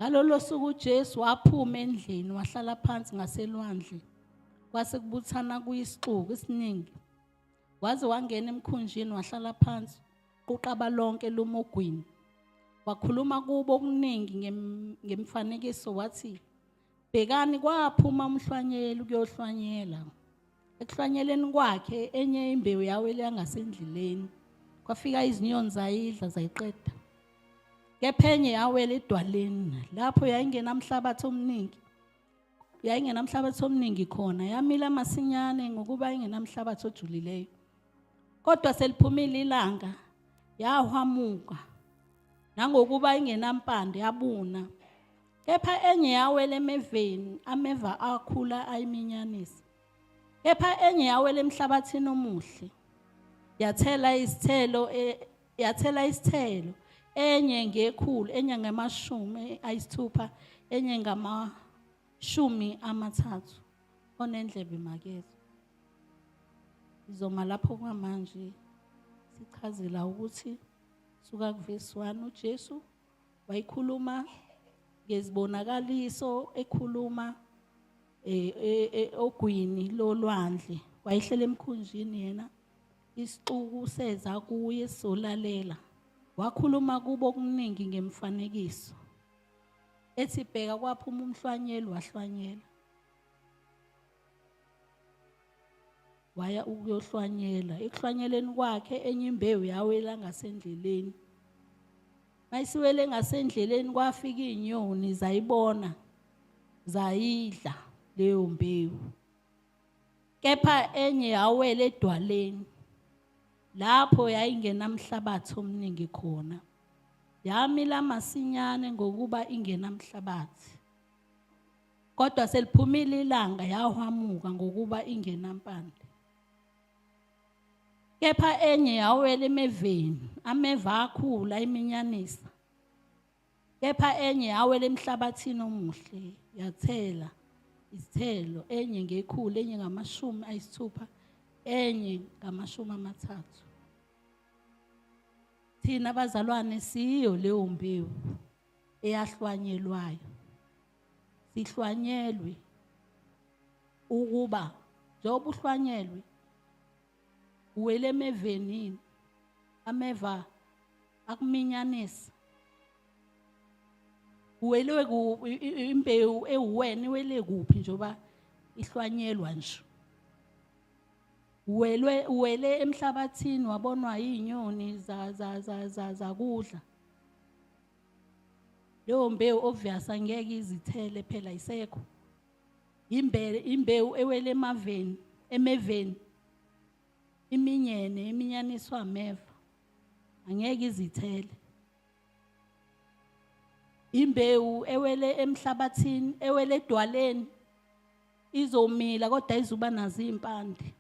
Ngalolo suku uJesu waphuma endlini wahlala phansi ngaselwandle. Kwase kubuthana kuyisixuku esiningi. Waze wangena emkhunjini wahlala phansi, uqaba lonke lumogwini. Wakhuluma kubo okuningi ngemfanekiso wathi, bhekani kwaphuma umhlwanyeli ukuyohlwanyela. Ekuhlwanyeleni kwakhe enye imbewu yawela ngasendleleni. Kwafika izinyoni zayidla zayiqeda. Kepha enye yawela edwaleni, lapho yayingenamhlabathi omningi khona, yamila masinyane ngokuba ingenamhlabathi ojulileyo. Kodwa seliphumile ilanga, yahwamuka, nangokuba ingenampande yabuna. Kepha enye yawela emeveni, ameva akhula ayiminyanisa. Kepha enye yawela emhlabathini omuhle, yathela isithelo, enye ngekhulu, enye ngama-60, enye ngama-30. Onendlebe makezwe. Izoma lapho kwamanje sichazela ukuthi suka kuvesi 1 uJesu wayikhuluma ngezibonakaliso, ekhuluma ogwini lolwandle. Wayehlela emkhunjini yena, isixuku seza kuye solalela. Wakhuluma kubo okuningi ngemfanekiso. Ethi bheka kwaphuma umhlwanyeli wahlwanyela. Waya ukuyohlwanyela. Ekuhlwanyeleni kwakhe enye imbewu yawela ngasendleleni. Mayisiwele ngasendleleni kwafika izinyoni zayibona, zayidla leyo mbewu. Kepha enye yawela edwaleni, lapho yayingenamhlabathi omningi khona. Yamila masinyane ngokuba ingenamhlabathi. Kodwa seliphumile ilanga yahwamuka ngokuba ingenampande. Kepha enye yawela emeveni, ameva akhula ayiminyanisa. Kepha enye yawela emhlabathini omuhle, yathela izithelo, enye ngekhulu, enye ngama-60, enye ngama-30. Thina bazalwane siyo leyo mbewu eyahlwanyelwayo. Sihlwanyelwe ukuba njengoba uhlwanyelwe uwele emevenini, ameva akuminyanisa. Uwele imbewu ewuwena iwele kuphi njengoba ihlwanyelwa nje. Uwele emhlabathini wabonwa izinyoni zakudla. Leyo mbewu obvious angeke izithele phela isekho. Imbewu ewele emeveni, iminyaniswa ameva, angeke izithele. Imbewu ewele emhlabathini, ewele edwaleni, izomila kodwa izuba nazo impande.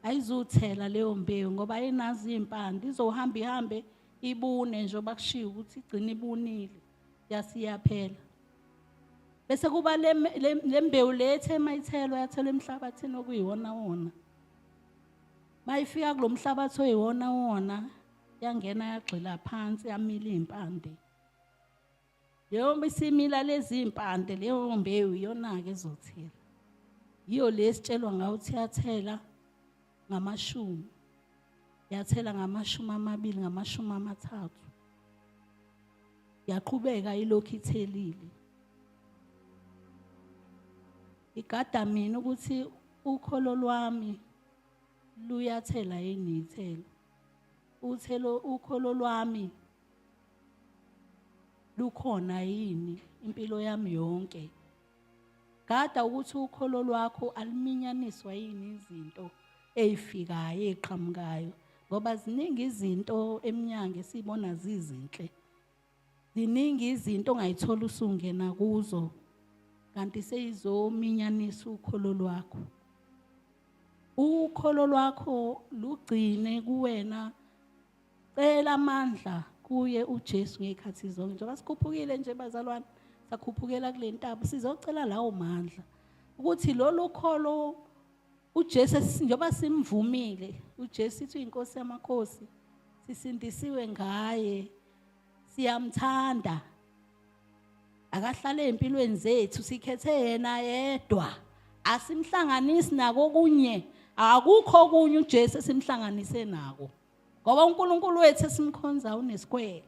Ayizuthela leyo mbewu ngoba ayinazo impande, izohamba ihambe ibune njengoba kushiwo ukuthi igcina ibunile yasiyaphela. Bese kuba le mbewu lethe mayithelwa yathelwa emhlabathini okuyiwona wona. Mayifika kulomhlabathi oyiwona wona, yangena yagxila phansi yamila impande. Leyo isimila lezi impande, leyo mbewu iyona ke ezothela. Yiyo lesitshelwa ngawo ukuthi yathela ngama-10, yathela ngama-20, ngama-30. Yaqhubeka ilokhu ithelile. Igada mina ukuthi ukholo lwami luyathela yini ithelo. Ukholo lwami lukhona yini impilo yami yonke. Gada ukuthi ukholo lwakho aliminyaniswa yini izinto ezifikayo eziqhamukayo, ngoba ziningi izinto eminyango esibona zizinhle. Ziningi izinto ongayithola usungena kuzo kanti seyizominyanisa ukholo lwakho. Ukholo lwakho lugcine kuwena. Cela amandla kuye uJesu ngekhathi zonke. Njengoba sikhuphukile nje bazalwane, sakhuphukela kule ntaba, sizocela lawo mandla ukuthi lolu kholo uJesu njengoba simvumile, uJesu sithi inkosi yamakhosi, sisindisiwe ngaye, siyamthanda akahlale empilweni zethu sikhethe yena yedwa asimhlanganisi nako kunye akukho okunye uJesu esimhlanganise nako ngoba uNkulunkulu wethu esimkhonza unesikwele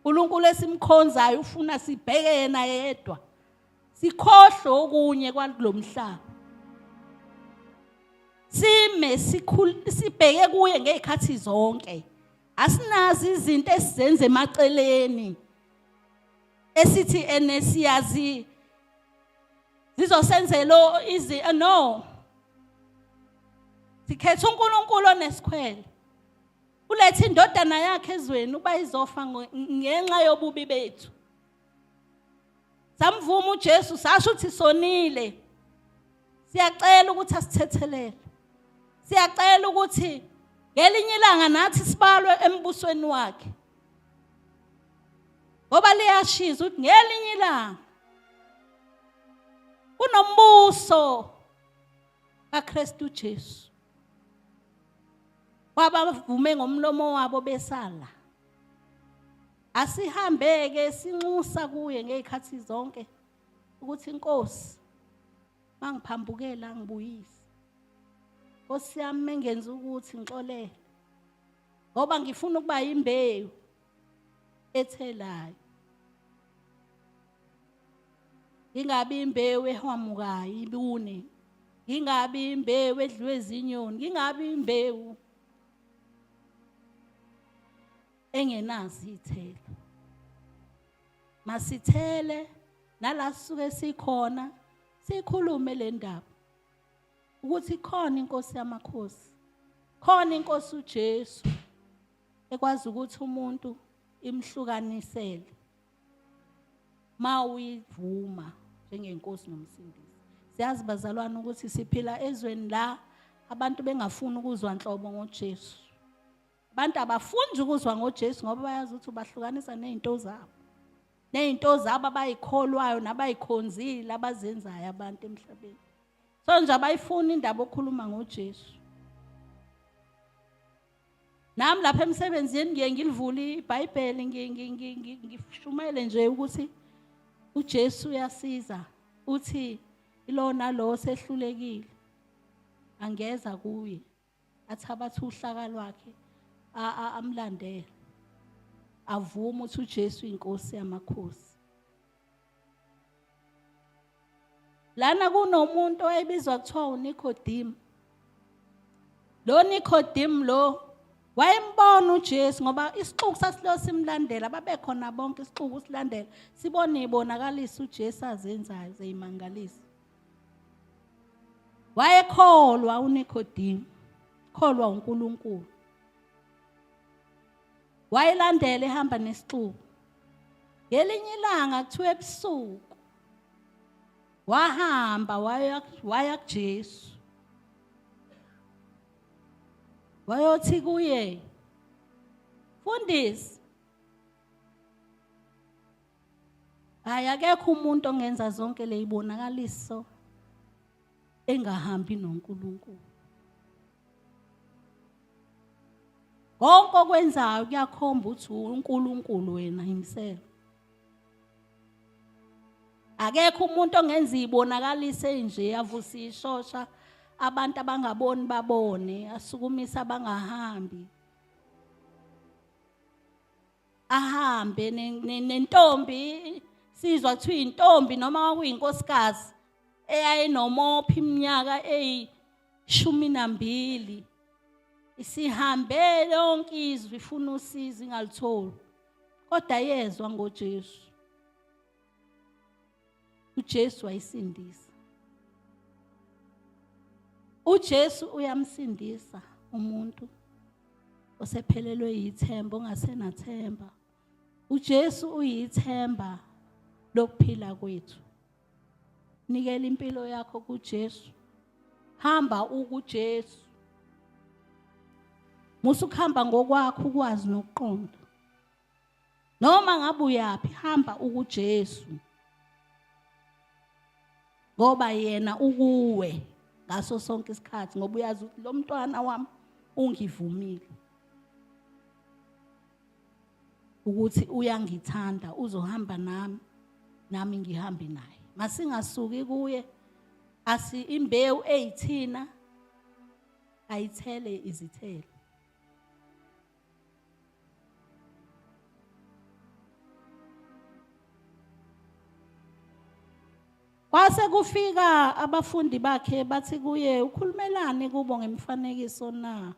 uNkulunkulu esimkhonzayo ufuna sibheke yena yedwa sikhohle okunye kwalomhlaba sime sibheke kuye ngezikhathi zonke asinazi izinto esizenze emaceleni esithi enesiyazi zizosenzelo no sikhethe uNkulunkulu onesikhwele ulethe indodana yakhe ezweni uba izofa ngenxa yobubi bethu samvuma uJesu sasho ukuthi sonile siyacela ukuthi asithethelele siyacela ukuthi ngelinye ilanga nathi sibalwe embusweni wakhe ngoba liyashiza ukuthi ngelinye ilanga kunombuso kaKristu Jesu wabavume ngomlomo wabo besala asihambeke sinxusa kuye ngezikhathi zonke ukuthi inkosi mangiphambukela ngibuyise Nkosi yami mengenza ukuthi ngixolele ngoba ngifuna ukuba imbewu ethelayo ngingabi imbewu ehwamukayo ibune ngingabi imbewu edliwe izinyoni ngingabi imbewu engenazi ithelo masithele nala sisuke sikhona sikhulume le ndaba ukuthi khona inkosi yamakhosi khona inkosi uJesu ekwazi ukuthi umuntu imhlukanisele mawuyivuma njengenkosi nomsindisi siyazi bazalwane ukuthi siphila ezweni la abantu bengafuni ukuzwa inhlobo ngoJesu abantu abafuni ukuzwa ngoJesu ngoba bayazi ukuthi ubahlukanisa nezinto zabo abayikholwayo nabayikhonzile abazenzayo abantu emhlabeni so nje abayifuni indaba okhuluma ngoJesu nami lapha emsebenzini ngiye ngilivule iBhayibheli ngifumele nje ukuthi uJesu uyasiza uthi ilona lo sehlulekile angeza kuye athabatha uhlaka lwakhe amlandela avuma ukuthi uJesu inkosi yamakhosi lana kunomuntu oyibizwa kuthiwa uNicodemus lo Nicodemus lo wayembona uJesu ngoba isixuku sasilo simlandela babekhona bonke isixuku silandela sibone ibonakalisa uJesu azenzayo zeyimangalisa wayekholwa uNicodemus kholwa uNkulunkulu wayilandela ehamba nesixuku ngelinye ilanga kuthiwa ebusuku wahamba waya kuJesu wayothi kuye Mfundisi akekho umuntu ongenza zonke lezibonakaliso engahambi noNkulunkulu konke okwenzayo kuyakhomba ukuthi uNkulunkulu wena himself akekho umuntu ongenza ibonakalise nje avusa ishosha abantu abangaboni babone asukumisa abangahambi ahambe nentombi sizwa kuthiwa intombi noma kuyinkosikazi eyayinomophi iminyaka eyi12 isihambe lonke izwi ifuna usizo ingalitholi kodwa yezwa ngoJesu uJesu wayisindisa uJesu uyamsindisa umuntu osephelelwe yithemba ongasenathemba uJesu uyithemba lokuphila kwethu nikela impilo yakho kuJesu hamba ukuJesu musukhamba ngokwakho ukwazi nokuqonda noma ngabe uyapi hamba ukuJesu ngoba yena ukuwe ngaso sonke isikhathi ngoba uyazi ukuthi lo mntwana wami ungivumile ukuthi uyangithanda uzohamba nami ngihambe naye. Masingasuki kuye imbewu eyithina ayithele izithelo. Kwase kufika abafundi bakhe bathi kuye, ukhulumelane kubo ngemfanekiso na?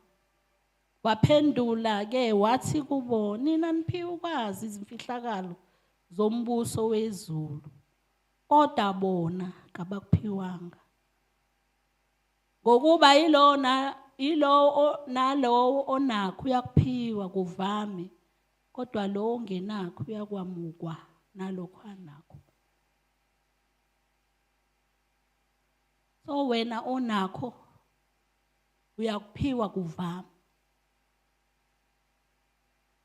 Waphendula ke wathi kubo, nina niphiwe ukwazi izimfihlakalo zombuso wezulu, kodwa bona kabakuphiwanga. Ngokuba nalowo onakho uyakuphiwa kuvame, kodwa lo ongenakho uyakwamukwa nalokho anakho. So wena onakho uyakuphiwa kuvame,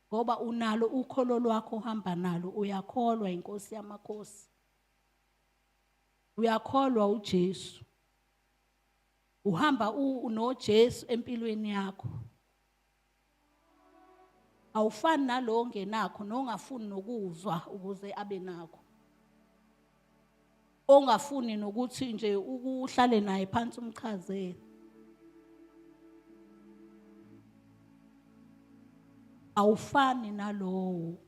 ngoba unalo ukholo lwakho uhamba nalo, uyakholwa inkosi yamakhosi, uyakholwa uJesu, uhamba unoJesu empilweni yakho. Awufani nalo ongenakho nongafuni nokuzwa ukuze abe nakho, ongafuni nokuthi nje ukuhlale naye phansi umchazele. Awufani nalowo,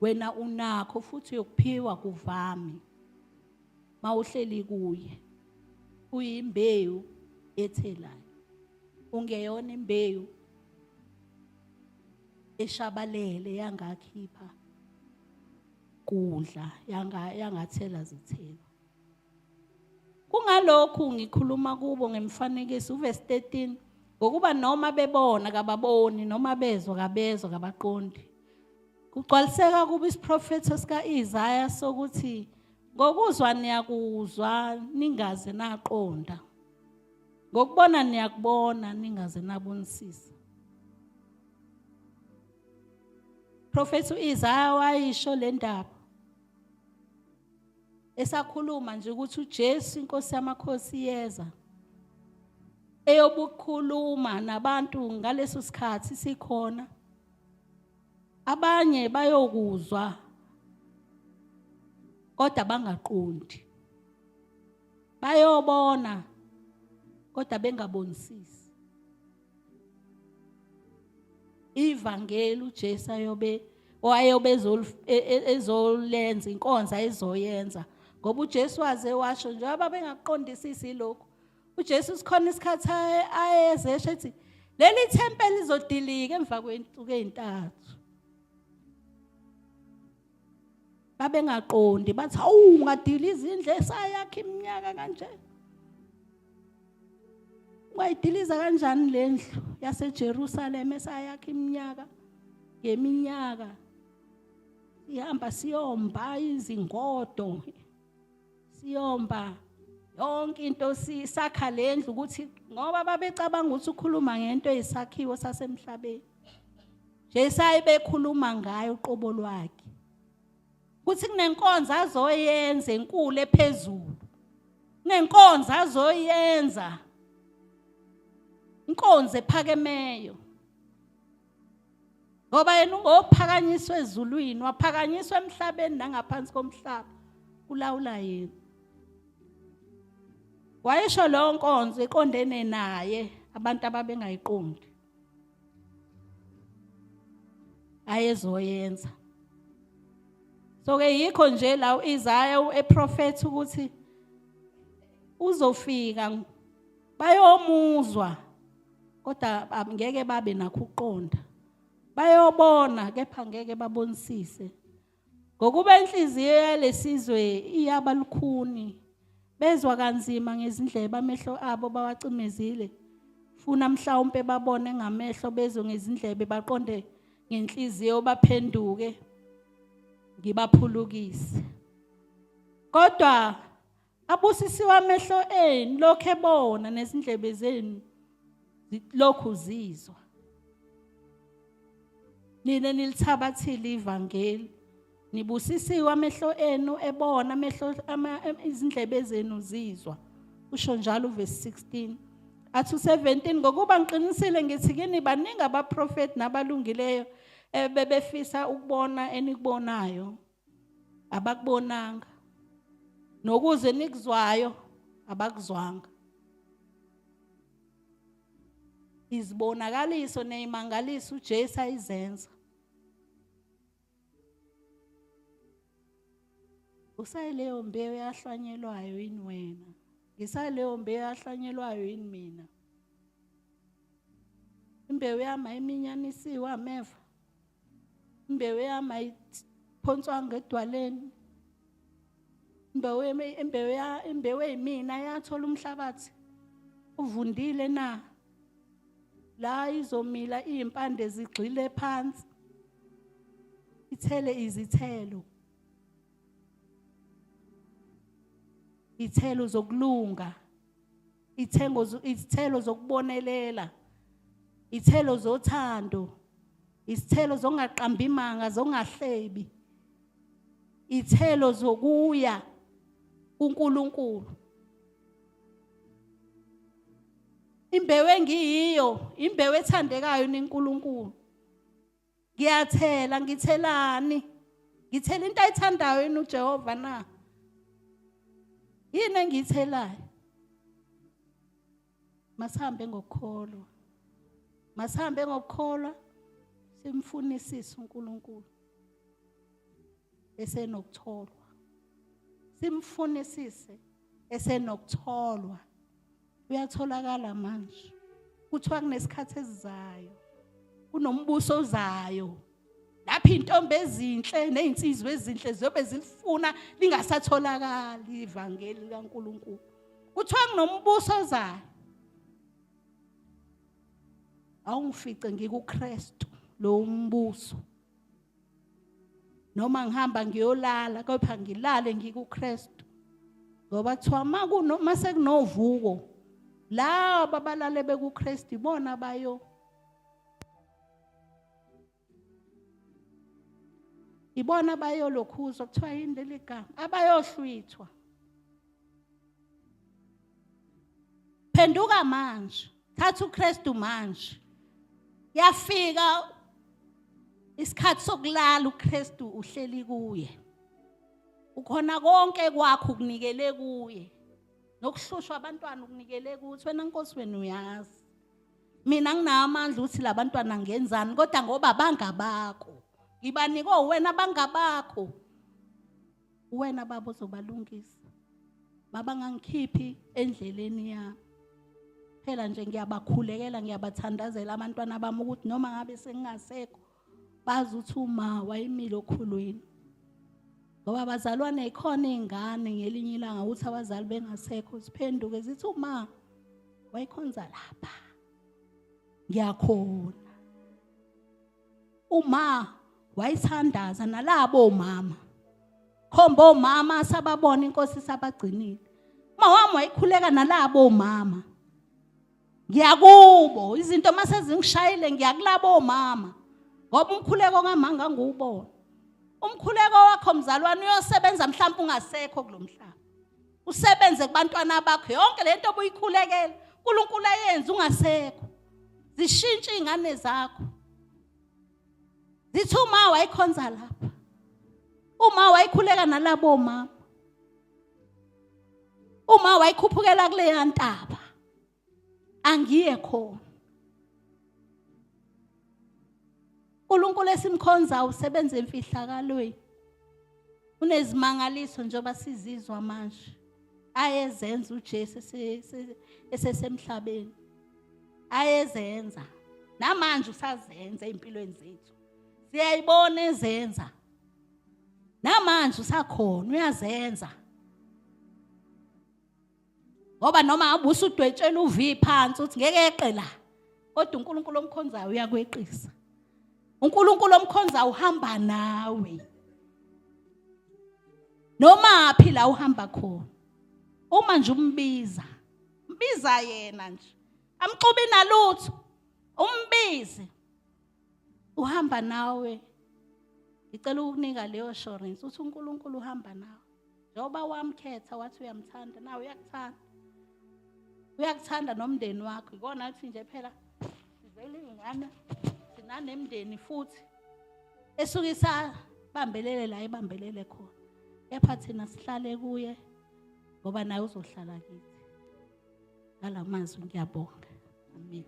wena unakho futhi uyokuphiwa kuvami mawuhleli kuye. Uyimbewu ethelayo, ungeyona imbewu eshabalele yangakhipha kudla yangathela zithelo. Kungalokhu ngikhuluma kubo ngemfanekiso uverse 13, ngokuba noma bebona kababoni, noma bezwa kabezwa kabaqondi. Kugcwaliseka kuba isiprofethi sika-Isaya sokuthi ngokuzwa niyakuzwa ningaze naqonda, ngokubona niyakubona ningaze nabonisisa. Prophet uIsaya wayisho le ndaba esakhuluma nje ukuthi uJesu inkosi yamakhosi yeza eyobukhuluma nabantu ngaleso sikhathi sikhona. Abanye bayokuzwa kodwa bangaqondi, bayobona kodwa bengabonisisi. Ivangeli uJesu ezolenza inkonzo ezoyenza, ngoba uJesu waze washo njengoba bengaqondisisi lokho. uJesu sikhona isikhathi ayezesha ethi leli thempeli lizodilika emva kwensuku ezintathu. Babengaqondi, bathi hawu ungadili izindlu esayakha iminyaka kanje. Ungayidiliza kanjani le ndlu yaseJerusalem esayakha iminyaka ngeminyaka? Sihamba siyomba izingodo, siyomba yonke into, sisakha le ndlu, ukuthi ngoba babecabanga ukuthi ukhuluma ngento eyisakhiwo sasemhlabeni. Jesu ayebekhuluma ngayo uqobo lwakhe, kuthi kunenkonzo azoyenza enkulu ephezulu, kunenkonzo azoyenza inkonzo ephakemeyo, ngoba yena ungophakanyiswa ezulwini, waphakanyiswa emhlabeni nangaphansi komhlaba, ulawula yena. Wayesho lo nkonzo eqondene naye abantu ababengayiqondi ayezoyenza. So ke yikho nje la uIsaya eprofethi ukuthi uzofika bayomuzwa kodwa ngeke babe nakho ukuqonda, bayobona kepha ngeke babonisise. Ngokuba inhliziyo yalesizwe iyabalukhuni, bezwa kanzima ngezindlebe, amehlo abo bawacimezile. Funa mhlawumbe babone ngamehlo, bezwe ngezindlebe, baqonde ngenhliziyo, baphenduke ngibaphulukise. Kodwa abusisiwe amehlo enu lokho ebona, nezindlebe zenu lokhu zizwa. Nina nilithabathile ivangeli, nibusisiwe amehlo enu ebona, izindlebe zenu zizwa. Usho njalo verse 16. Athi 17, ngokuba ngiqinisile ngithi kini baningi abaprofeti nabalungileyo bebefisa ukubona enikubonayo abakubonanga, nokuze nikuzwayo abakuzwanga. Izibonakaliso nezimangaliso uJesu ayizenza. Usaleyo mbewu yahlanyelwayo yini wena? Ngisaleyo mbewu yahlanyelwayo yini mina? Imbewu yami ayiminyanisiwe ameva. Imbewu yami ayiphonswa ngedwaleni. Imbewu eyimina yathola umhlabathi uvundile na? La izomila izimpande zigxile phansi, ithele izithelo. Ithelo zokulunga, izithelo zokubonelela, izithelo zothando, izithelo zongaqamba imanga, zongahlebi, izithelo zokuya kuNkulunkulu. Imbewu engiyiyo, imbewu ethandekayo niNkulunkulu. Ngiyathela, ngithelani? Ngithela into ayithandayo yini uJehova na? Yini engiyithelayo? Masihambe ngokukholwa. Masihambe ngokukholwa simfunisise uNkulunkulu esenokutholwa. Simfunisise esenokutholwa. Uyatholakala manje. Kuthiwa kunesikhathi esizayo. Kunombuso ozayo. Lapho intombi ezinhle nezinsizwa ezinhle zobe zilifuna lingasatholakali ivangeli likaNkulunkulu. Kuthiwa kunombuso ozayo. Awungifice ngikuKristu lo umbuso. Noma ngihamba ngiyolala kepha ngilale ngikuKristu. Ngoba kuthiwa mase kunovuko laba abalale bekuKristu ibona bayo. Ibona bayolokhuzwa kuthiwa yini leli gama, abayohlwithwa. Phenduka manje, thatha uKristu manje. Yafika isikhathi sokulala uKristu uhleli kuye. Ukhona konke kwakho ukunikele kuye. Nokuhlushwa abantwana ukunikele kuthi wena Nkosi wena uyazi. Mina nginamandla uthi labantwana ngenzani kodwa ngoba bangabakho. Ngibanike wena bangabakho. Wena baba uzobalungisa. Baba ngangikhiphi endleleni yami. Phela nje ngiyabakhulekela ngiyabathandazela abantwana bami ukuthi noma ngabe sengingasekho bazi ukuthi uma wayimile okhulweni. Ngoba abazalwane ikhona izingane ngelinye ilanga ukuthi abazali bengasekho siphenduke zithi uma wayikhonza lapha. Ngiyakhona. Uma wayithandaza nalabo mama. Khombo mama sababona inkosi sabagcinile. Uma wami wayikhuleka nalabo mama. Ngiyakubo izinto mase zingishayile ngiyakulabo mama. Ngoba umkhuleko ngamanga ngubona. Umkhuleko wakho mzalwane uyosebenza mhlawumbe ungasekho kulomhlaba. Usebenze kubantwana bakho yonke lento obuyikhulekela uNkulunkulu ayenze ungasekho. Zishintshe izingane zakho. Zithi uma wayikhonza lapha. Uma wayikhuleka nalabo mama. Uma wayikhuphukela kule ntaba. Angiye khona. uNkulunkulu esimkhonza usebenza emfihlakalweni. Unezimangaliso njengoba sizizwa manje. Ayezenza uJesu esesemhlabeni. Ayezenza. Namanje usazenza empilweni zethu. Siyayibona ezenza. Namanje usakhona uyazenza. Ngoba noma abusa udwetshela uvi phansi uthi ngeke yeqe la. Kodwa uNkulunkulu omkhonzayo uyakweqisa. uNkulunkulu omkhonzayo uhamba nawe. Noma phi la uhamba khona. Uma nje umbiza. Mbiza yena nje. Amxubi nalutho. Umbize. Uhamba nawe. Ngicela ukunika leyo assurance uthi uNkulunkulu uhamba nawe. Njengoba wamkhetha wathi uyamthanda nawe uyakuthanda. Uyakuthanda nomndeni wakho. Ikona ukuthi nje phela sizele ingane sinanemndeni futhi esuke isabambelele la ebambelele khona. Kepha thina sihlale kuye ngoba naye uzohlala kithi. Ngalamazwi ngiyabonga. Amen.